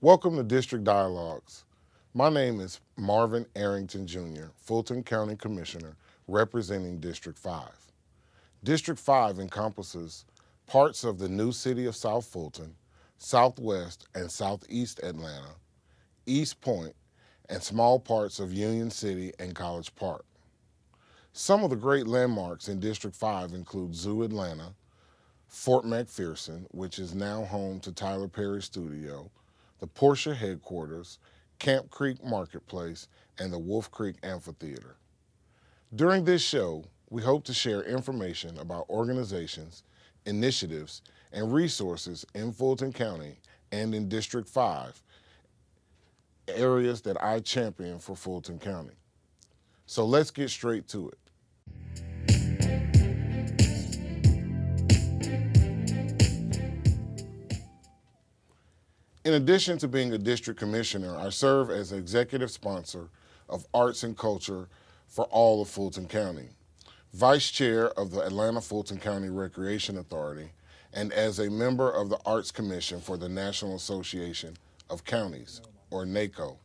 Welcome to District Dialogues. My name is Marvin Arrington Jr., Fulton County Commissioner, representing District 5. District 5 encompasses parts of the new city of South Fulton, southwest and southeast Atlanta, East Point, and small parts of Union City and College Park. Some of the great landmarks in District 5 include Zoo Atlanta, Fort McPherson, which is now home to Tyler Perry Studio, the Porsche headquarters, Camp Creek Marketplace, and the Wolf Creek Amphitheater. During this show, we hope to share information about organizations, initiatives, and resources in Fulton County and in District 5, areas that I champion for Fulton County. So let's get straight to it. In addition to being a district commissioner, I serve as executive sponsor of arts and culture for all of Fulton County, vice chair of the Atlanta Fulton County Recreation Authority, and as a member of the Arts Commission for the National Association of Counties, or NACO.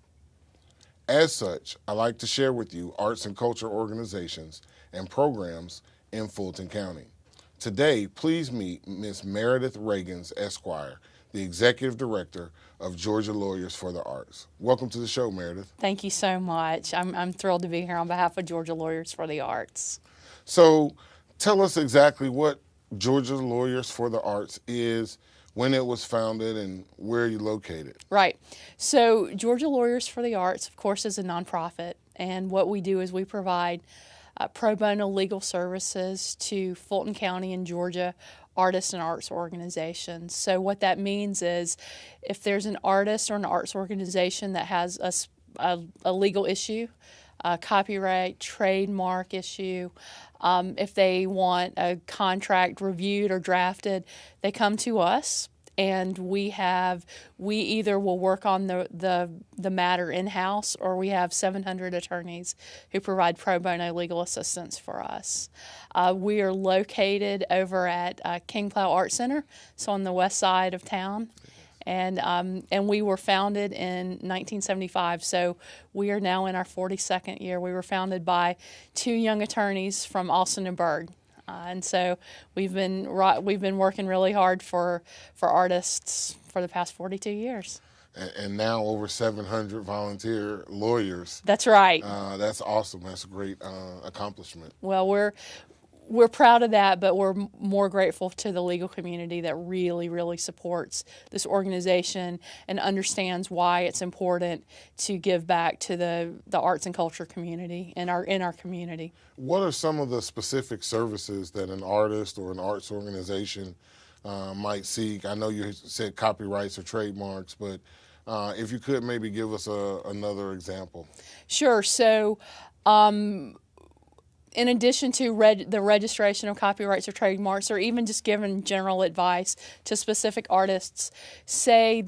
As such, I like to share with you arts and culture organizations and programs in Fulton County. Today, please meet Ms. Meredith Reagans, Esquire, the Executive Director of Georgia Lawyers for the Arts. Welcome to the show, Meredith. Thank you so much. I'm thrilled to be here on behalf of Georgia Lawyers for the Arts. So tell us exactly what Georgia Lawyers for the Arts is, when it was founded, and where you're located. Right. So Georgia Lawyers for the Arts, of course, is a nonprofit, and what we do is we provide pro bono legal services to Fulton County and Georgia artists and arts organizations. So what that means is if there's an artist or an arts organization that has a legal issue, a copyright, trademark issue, if they want a contract reviewed or drafted, they come to us. And we either will work on the matter in-house, or we have 700 attorneys who provide pro bono legal assistance for us. We are located over at King Plow Art Center, so on the west side of town. And we were founded in 1975, so we are now in our 42nd year. We were founded by two young attorneys from Austin and Berg. And so we've been working really hard for artists for the past 42 years. And now over 700 volunteer lawyers. That's right. That's awesome. That's a great accomplishment. Well, we're proud of that, but we're more grateful to the legal community that really, really supports this organization and understands why it's important to give back to the arts and culture community in our community. What are some of the specific services that an artist or an arts organization might seek? I know you said copyrights or trademarks, but if you could maybe give us another example. Sure. So in addition to the registration of copyrights or trademarks, or even just giving general advice to specific artists, say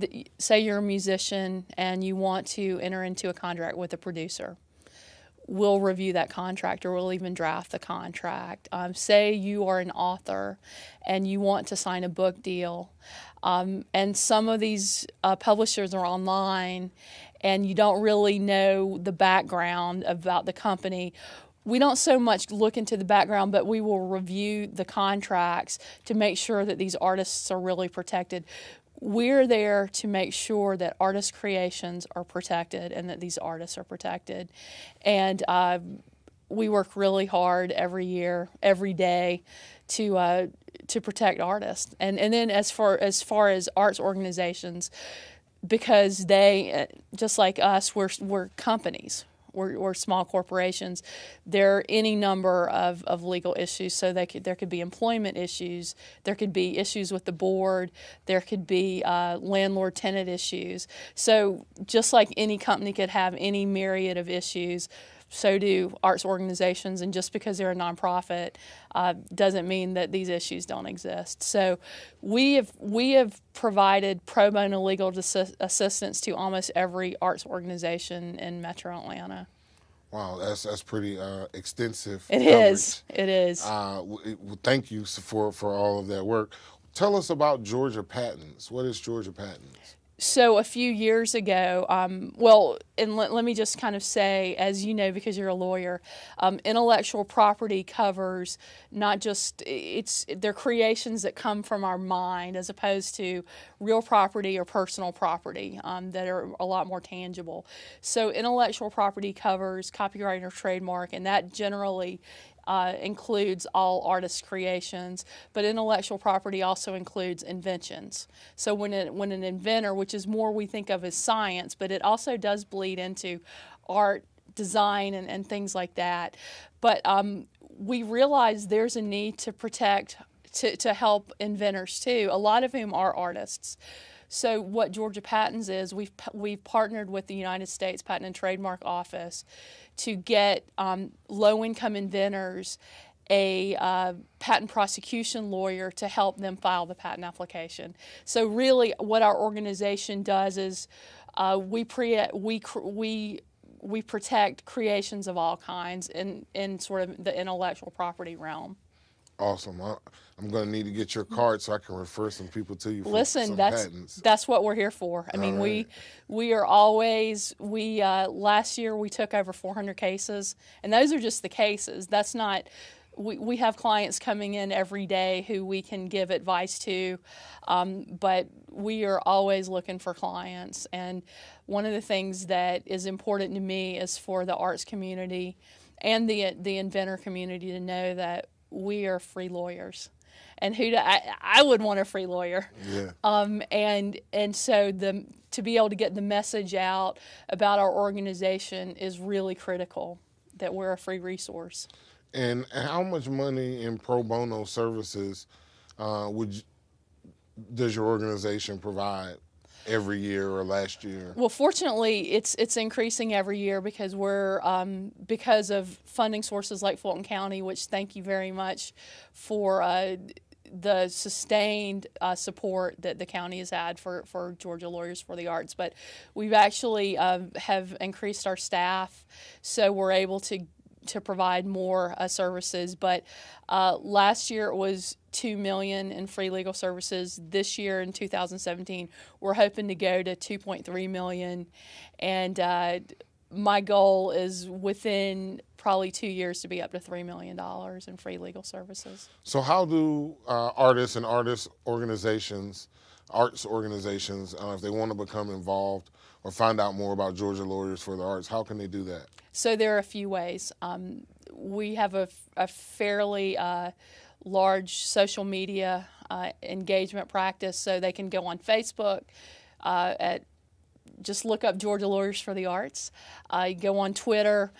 you're a musician and you want to enter into a contract with a producer. We'll review that contract, or we'll even draft the contract. Say you are an author and you want to sign a book deal, and some of these publishers are online and you don't really know the background about the company. We don't so much look into the background, but we will review the contracts to make sure that these artists are really protected. We're there to make sure that artist creations are protected and that these artists are protected. And we work really hard every year, every day to protect artists. And then as far as arts organizations, because they, just like us, we're companies. We're small corporations. There are any number of legal issues. So there could be employment issues. There could be issues with the board. There could be landlord-tenant issues. So just like any company could have any myriad of issues, so do arts organizations. And just because they're a nonprofit doesn't mean that these issues don't exist. So we have provided pro bono legal assistance to almost every arts organization in Metro Atlanta. Wow, that's pretty extensive. It coverage. It is. Thank you for all of that work. Tell us about Georgia Patents. What is Georgia Patents? So a few years ago, well, and let me just kind of say, as you know, because you're a lawyer, intellectual property covers not just, they're creations that come from our mind as opposed to real property or personal property that are a lot more tangible. So intellectual property covers copyright or trademark, and that generally includes all artist creations, but intellectual property also includes inventions. So when an inventor, which is more we think of as science, but it also does bleed into art, design, and things like that. But we realize there's a need to protect, to help inventors too, a lot of whom are artists. So what Georgia Patents is, we've partnered with the United States Patent and Trademark Office to get low-income inventors a patent prosecution lawyer to help them file the patent application. So really what our organization does is we protect creations of all kinds in sort of the intellectual property realm. Awesome. I'm going to need to get your card so I can refer some people to you for Listen, some patents. that's what we're here for. I mean, right. we are always, last year we took over 400 cases, and those are just the cases. That's not, we have clients coming in every day who we can give advice to, but we are always looking for clients. And one of the things that is important to me is for the arts community and the inventor community to know that we are free lawyers, and I would want a free lawyer. Yeah. And so to be able to get the message out about our organization is really critical, that we're a free resource. And how much money in pro bono services does your organization provide every year or last year? Well, fortunately, it's increasing every year because we're because of funding sources like Fulton County, which thank you very much for the sustained support that the county has had for Georgia Lawyers for the Arts. But we've actually have increased our staff, so we're able to provide more services. But last year it was $2 million in free legal services. This year in 2017, we're hoping to go to $2.3 million. And my goal is within probably 2 years to be up to $3 million in free legal services. So how do artists and arts organizations, if they want to become involved or find out more about Georgia Lawyers for the Arts, how can they do that? So there are a few ways. We have a fairly large social media engagement practice, so they can go on Facebook just look up Georgia Lawyers for the Arts. You go on Twitter.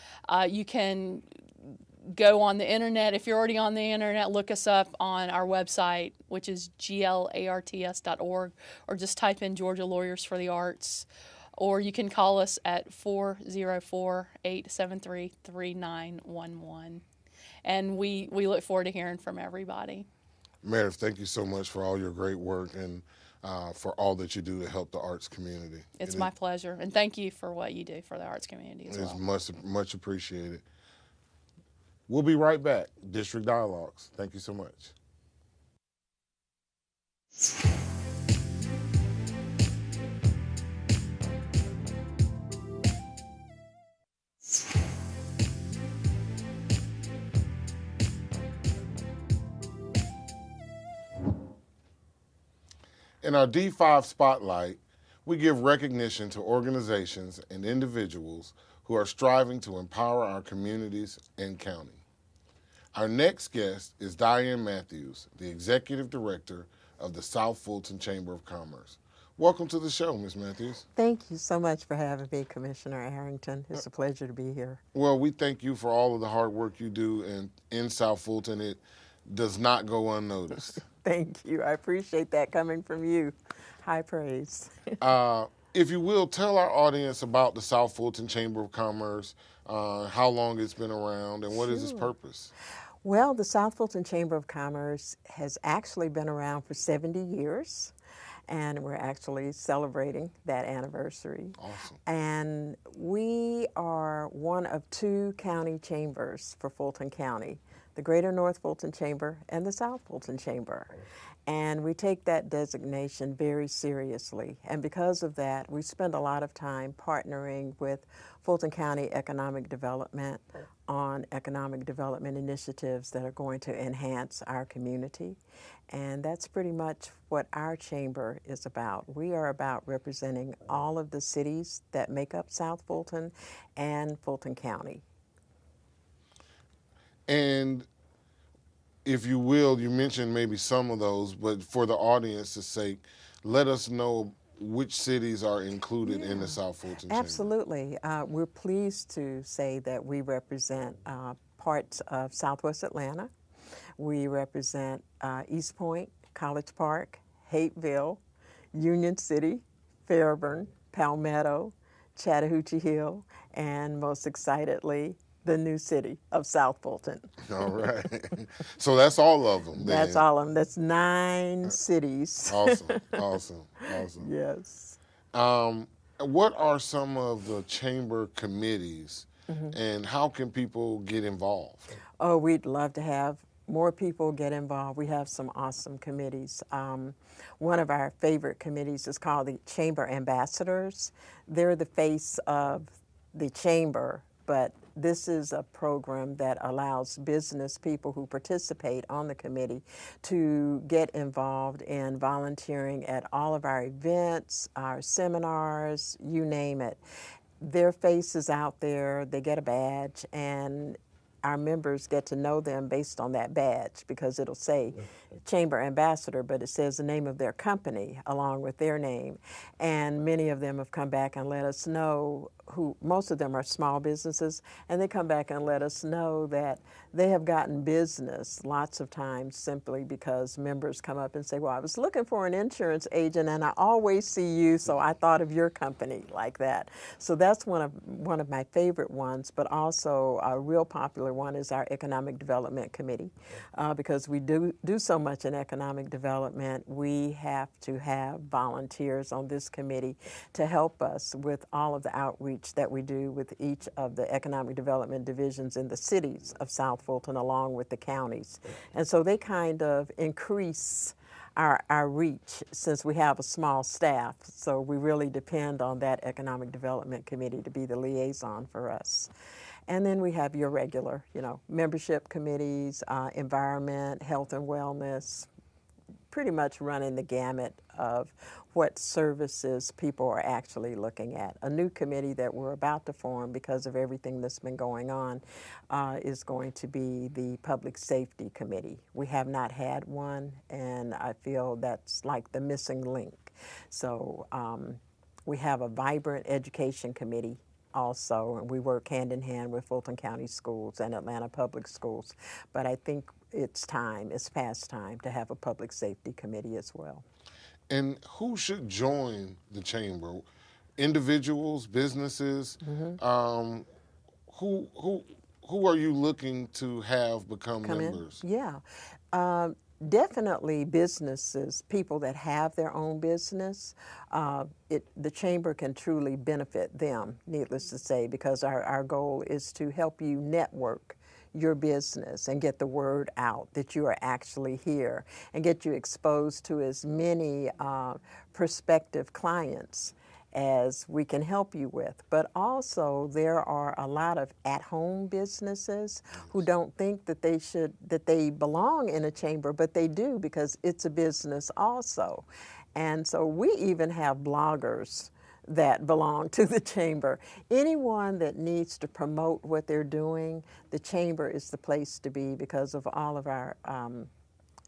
You can go on the internet. If you're already on the internet, look us up on our website, which is GLARTS.org, or just type in Georgia Lawyers for the Arts. Or you can call us at 404-873-3911. And we look forward to hearing from everybody. Meredith, thank you so much for all your great work and for all that you do to help the arts community. It's my pleasure. And thank you for what you do for the arts community as well. It's much appreciated. We'll be right back. District Dialogues. Thank you so much. In our D5 Spotlight, we give recognition to organizations and individuals who are striving to empower our communities and county. Our next guest is Diane Matthews, the Executive Director of the South Fulton Chamber of Commerce. Welcome to the show, Ms. Matthews. Thank you so much for having me, Commissioner Arrington. It's a pleasure to be here. Well, we thank you for all of the hard work you do in South Fulton. It does not go unnoticed. Thank you. I appreciate that coming from you. High praise. If you will, tell our audience about the South Fulton Chamber of Commerce, how long it's been around, and what is its purpose? Well, the South Fulton Chamber of Commerce has actually been around for 70 years, and we're actually celebrating that anniversary. Awesome. And we are one of two county chambers for Fulton County. the Greater North Fulton Chamber and the South Fulton Chamber. And we take that designation very seriously. And because of that, we spend a lot of time partnering with Fulton County Economic Development on economic development initiatives that are going to enhance our community. And that's pretty much what our chamber is about. We are about representing all of the cities that make up South Fulton and Fulton County. And if you will, you mentioned maybe some of those, but for the audience's sake, let us know which cities are included in the South Fulton Chamber. Absolutely. We're pleased to say that we represent parts of Southwest Atlanta. We represent East Point, College Park, Hateville, Union City, Fairburn, Palmetto, Chattahoochee Hill, and most excitedly, the new city of South Fulton. All right. So that's all of them. Then. That's all of them. That's 9 cities. Awesome. Yes. What are some of the chamber committees, and how can people get involved? Oh, we'd love to have more people get involved. We have some awesome committees. One of our favorite committees is called the Chamber Ambassadors. They're the face of the chamber, but this is a program that allows business people who participate on the committee to get involved in volunteering at all of our events, our seminars, you name it. Their face is out there, they get a badge, and our members get to know them based on that badge because it'll say Chamber Ambassador, but it says the name of their company along with their name. And many of them have come back and let us know most of them are small businesses, and they come back and let us know that they have gotten business lots of times simply because members come up and say, well, I was looking for an insurance agent and I always see you, so I thought of your company like that. So that's one of my favorite ones, but also a real popular one is our Economic Development Committee. Because we do so much in economic development, we have to have volunteers on this committee to help us with all of the outreach that we do with each of the economic development divisions in the cities of South Fulton along with the counties. And so they kind of increase our reach since we have a small staff. So we really depend on that Economic Development Committee to be the liaison for us. And then we have your regular, membership committees, environment, health and wellness, pretty much running the gamut of what services people are actually looking at. A new committee that we're about to form because of everything that's been going on is going to be the Public Safety Committee. We have not had one, and I feel that's like the missing link. So we have a vibrant education committee also, and we work hand in hand with Fulton County Schools and Atlanta Public Schools. But I think it's past time to have a public safety committee as well. And who should join the chamber? Individuals, businesses? Who are you looking to have become members? Yeah. Definitely businesses, people that have their own business. The chamber can truly benefit them, needless to say, because our goal is to help you network your business and get the word out that you are actually here and get you exposed to as many prospective clients as we can help you with. But also there are a lot of at-home businesses who don't think that they belong in a chamber, but they do because it's a business also. And so we even have bloggers that belong to the chamber. Anyone that needs to promote what they're doing, the chamber is the place to be because of all of our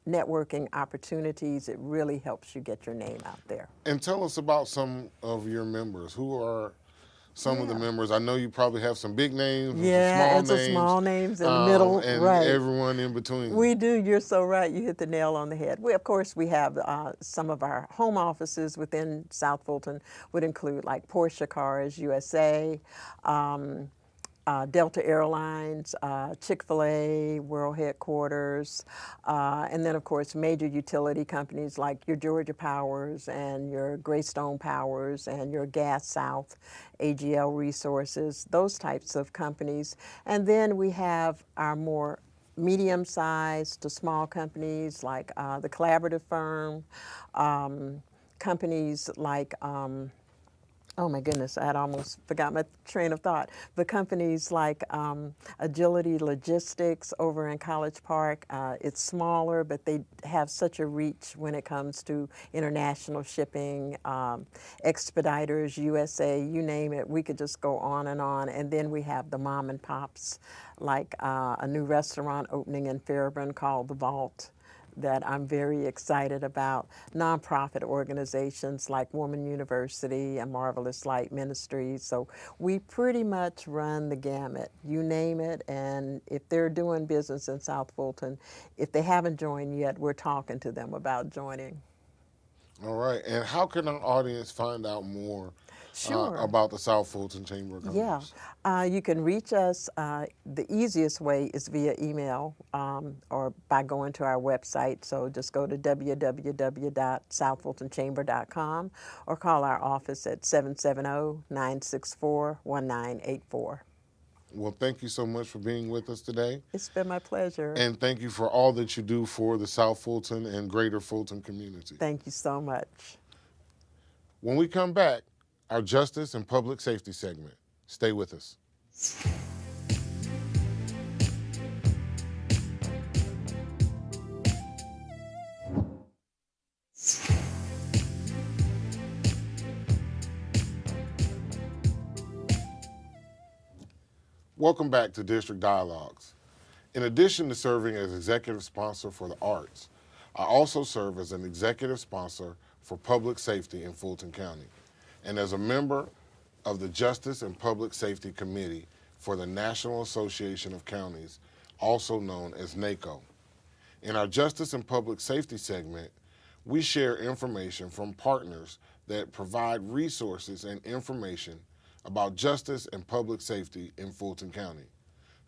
networking opportunities. It really helps you get your name out there. And tell us about some of your members. Who are some of the members? I know you probably have some big names, and some small names in the middle, and right. Everyone in between. We do. You're so right. You hit the nail on the head. Of course, we have some of our home offices within South Fulton would include like Porsche Cars USA, Delta Airlines, Chick-fil-A, World Headquarters, and then of course major utility companies like your Georgia Powers and your Greystone Powers and your Gas South, AGL Resources, those types of companies. And then we have our more medium-sized to small companies like the Collaborative Firm, companies like oh my goodness, I had almost forgot my train of thought. The companies like Agility Logistics over in College Park, it's smaller, but they have such a reach when it comes to international shipping, Expeditors, USA, you name it. We could just go on. And then we have the mom and pops, like a new restaurant opening in Fairburn called The Vault, that I'm very excited about. Nonprofit organizations like Woman University and Marvelous Light Ministries. So we pretty much run the gamut. You name it, and if they're doing business in South Fulton, if they haven't joined yet, we're talking to them about joining. All right. And how can our audience find out more Sure. about the South Fulton Chamber of Commerce? Yeah, you can reach us. The easiest way is via email or by going to our website. So just go to www.southfultonchamber.com or call our office at 770-964-1984. Well, thank you so much for being with us today. It's been my pleasure. And thank you for all that you do for the South Fulton and Greater Fulton community. Thank you so much. When we come back, our Justice and Public Safety segment. Stay with us. Welcome back to District Dialogues. In addition to serving as executive sponsor for the arts, I also serve as an executive sponsor for public safety in Fulton County and as a member of the Justice and Public Safety Committee for the National Association of Counties, also known as NACO. In our Justice and Public Safety segment, we share information from partners that provide resources and information about justice and public safety in Fulton County.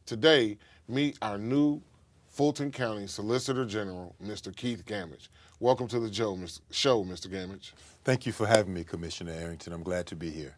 Today, meet our new Fulton County Solicitor General, Mr. Keith Gamage. Welcome to the show, Mr. Gamage. Thank you for having me, Commissioner Arrington. I'm glad to be here.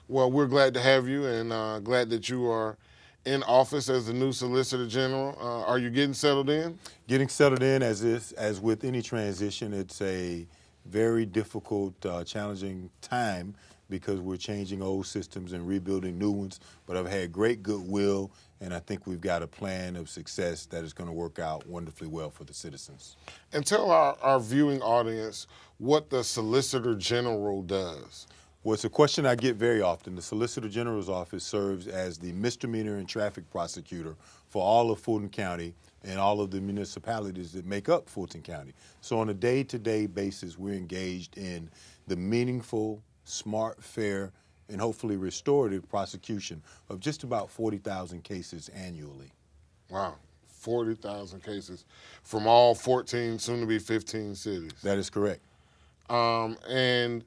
Well, we're glad to have you and glad that you are in office as the new Solicitor General. Are you getting settled in? Getting settled in, as with any transition, it's a very difficult, challenging time because we're changing old systems and rebuilding new ones. But I've had great goodwill, and I think we've got a plan of success that is going to work out wonderfully well for the citizens. And tell our viewing audience what the Solicitor General does. Well, it's a question I get very often. The Solicitor General's office serves as the misdemeanor and traffic prosecutor for all of Fulton County and all of the municipalities that make up Fulton County. So on a day-to-day basis, we're engaged in the meaningful, smart, fair, and hopefully restorative prosecution of just about 40,000 cases annually. Wow, 40,000 cases from all 14, soon to be 15 cities. That is correct. And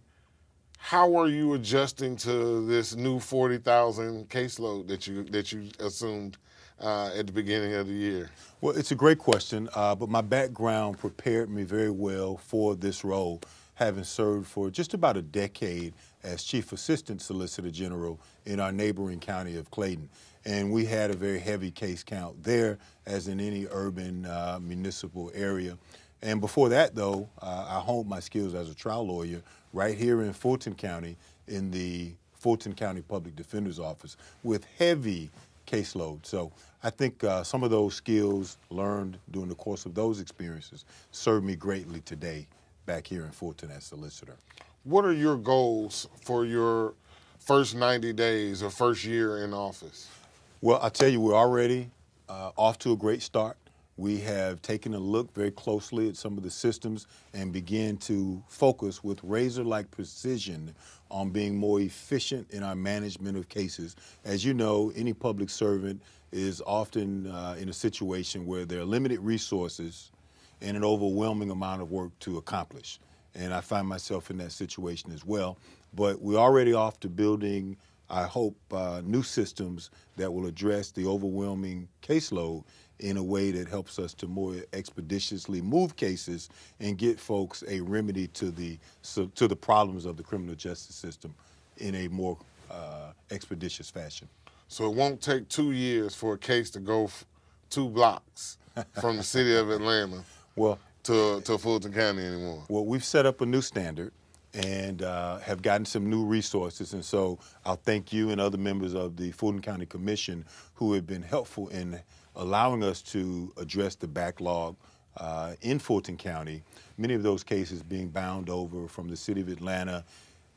how are you adjusting to this new 40,000 caseload that you assumed at the beginning of the year? Well, it's a great question, but my background prepared me very well for this role, having served for just about a decade as Chief Assistant Solicitor General in our neighboring county of Clayton. And we had a very heavy case count there, as in any urban municipal area. And before that, though, I honed my skills as a trial lawyer right here in Fulton County in the Fulton County Public Defender's Office with heavy caseload. So I think some of those skills learned during the course of those experiences served me greatly today back here in Fulton as solicitor. What are your goals for your first 90 days or first year in office? Well, I'll tell you, we're already off to a great start. We have taken a look very closely at some of the systems and begin to focus with razor-like precision on being more efficient in our management of cases. As you know, any public servant is often in a situation where there are limited resources and an overwhelming amount of work to accomplish. And I find myself in that situation as well. But we're already off to building, I hope, new systems that will address the overwhelming caseload in a way that helps us to more expeditiously move cases and get folks a remedy to the problems of the criminal justice system in a more expeditious fashion. So it won't take 2 years for a case to go 2 blocks from the city of Atlanta Well, to Fulton County anymore. Well, we've set up a new standard and have gotten some new resources. And so I'll thank you and other members of the Fulton County Commission who have been helpful in allowing us to address the backlog in Fulton County. Many of those cases being bound over from the city of Atlanta.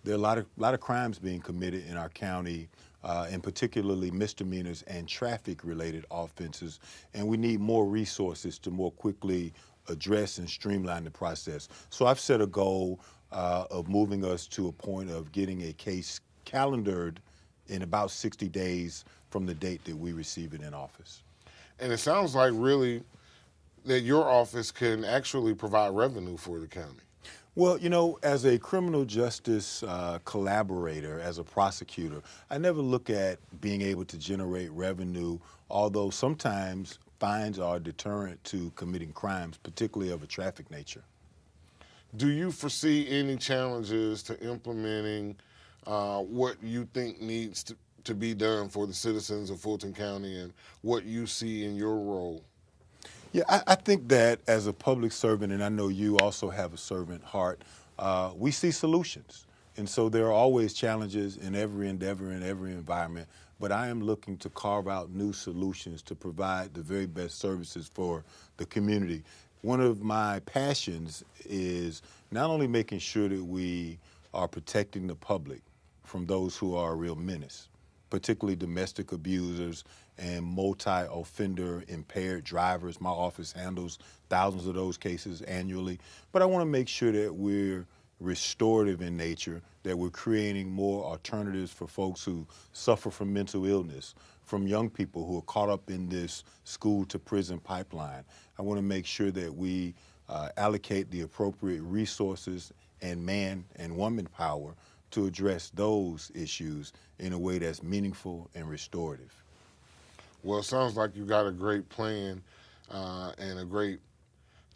There are a lot of crimes being committed in our county, and particularly misdemeanors and traffic-related offenses. And we need more resources to more quickly address and streamline the process. So I've set a goal of moving us to a point of getting a case calendared in about 60 days from the date that we receive it in office. And it sounds like really that your office can actually provide revenue for the county. Well, you know, as a criminal justice collaborator, as a prosecutor, I never look at being able to generate revenue, although sometimes fines are a deterrent to committing crimes, particularly of a traffic nature. Do you foresee any challenges to implementing what you think needs to be done for the citizens of Fulton County and what you see in your role? Yeah, I think that as a public servant, and I know you also have a servant heart, we see solutions. And so there are always challenges in every endeavor, in every environment, but I am looking to carve out new solutions to provide the very best services for the community. One of my passions is not only making sure that we are protecting the public from those who are a real menace, particularly domestic abusers and multi-offender impaired drivers. My office handles thousands of those cases annually. But I want to make sure that we're restorative in nature, that we're creating more alternatives for folks who suffer from mental illness, from young people who are caught up in this school to prison pipeline. I want to make sure that we allocate the appropriate resources and man and woman power to address those issues in a way that's meaningful and restorative. Well, it sounds like you got a great plan and a great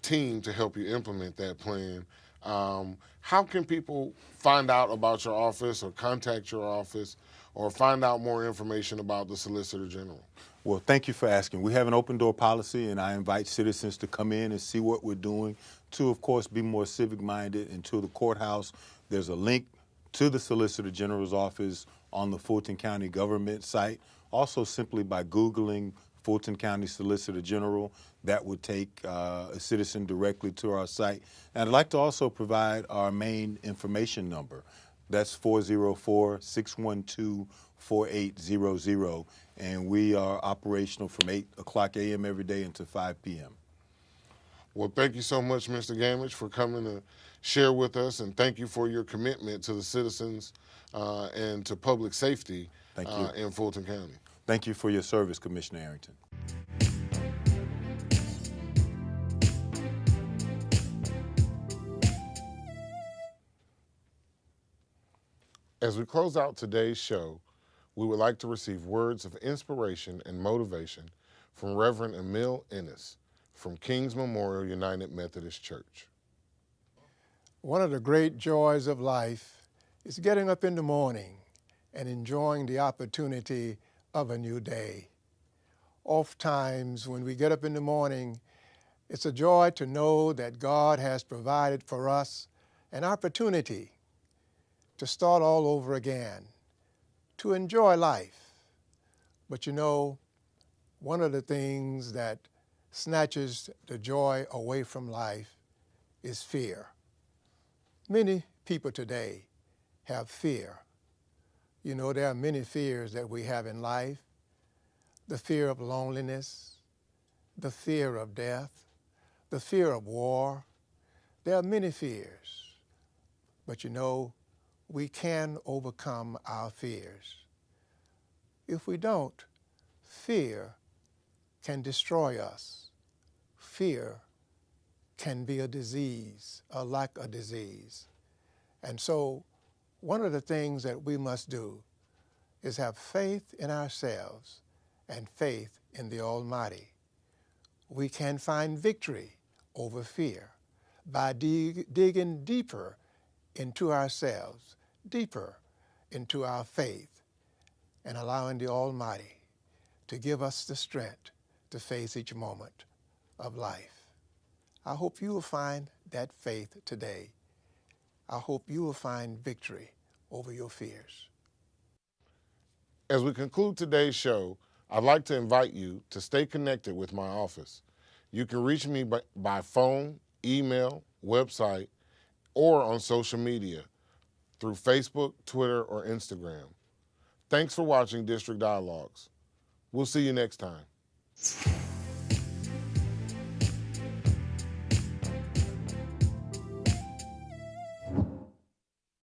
team to help you implement that plan. How can people find out about your office or contact your office or find out more information about the Solicitor General? Well, thank you for asking. We have an open door policy, and I invite citizens to come in and see what we're doing, to, of course, be more civic-minded. And to the courthouse, there's a link to the Solicitor General's office on the Fulton County government site. Also, simply by Googling Fulton County Solicitor General, that would take a citizen directly to our site. And I'd like to also provide our main information number. That's 404-612-4800, and we are operational from 8 o'clock a.m. every day until 5 p.m. Well, thank you so much, Mr. Gamage, for coming to share with us, and thank you for your commitment to the citizens and to public safety in Fulton County. Thank you for your service, Commissioner Arrington. As we close out today's show, we would like to receive words of inspiration and motivation from Reverend Emil Ennis from King's Memorial United Methodist Church. One of the great joys of life is getting up in the morning and enjoying the opportunity of a new day. Oftentimes, when we get up in the morning, it's a joy to know that God has provided for us an opportunity to start all over again, to enjoy life. But you know, one of the things that snatches the joy away from life is fear. Many people today have fear. You know, there are many fears that we have in life. The fear of loneliness, the fear of death, the fear of war. There are many fears. But you know, we can overcome our fears. If we don't, fear can destroy us. Fear can be a disease, like a disease. And so one of the things that we must do is have faith in ourselves and faith in the Almighty. We can find victory over fear by digging deeper into ourselves, deeper into our faith, and allowing the Almighty to give us the strength to face each moment of life. I hope you will find that faith today. I hope you will find victory over your fears. As we conclude today's show, I'd like to invite you to stay connected with my office. You can reach me by phone, email, website, or on social media through Facebook, Twitter, or Instagram. Thanks for watching District Dialogues. We'll see you next time.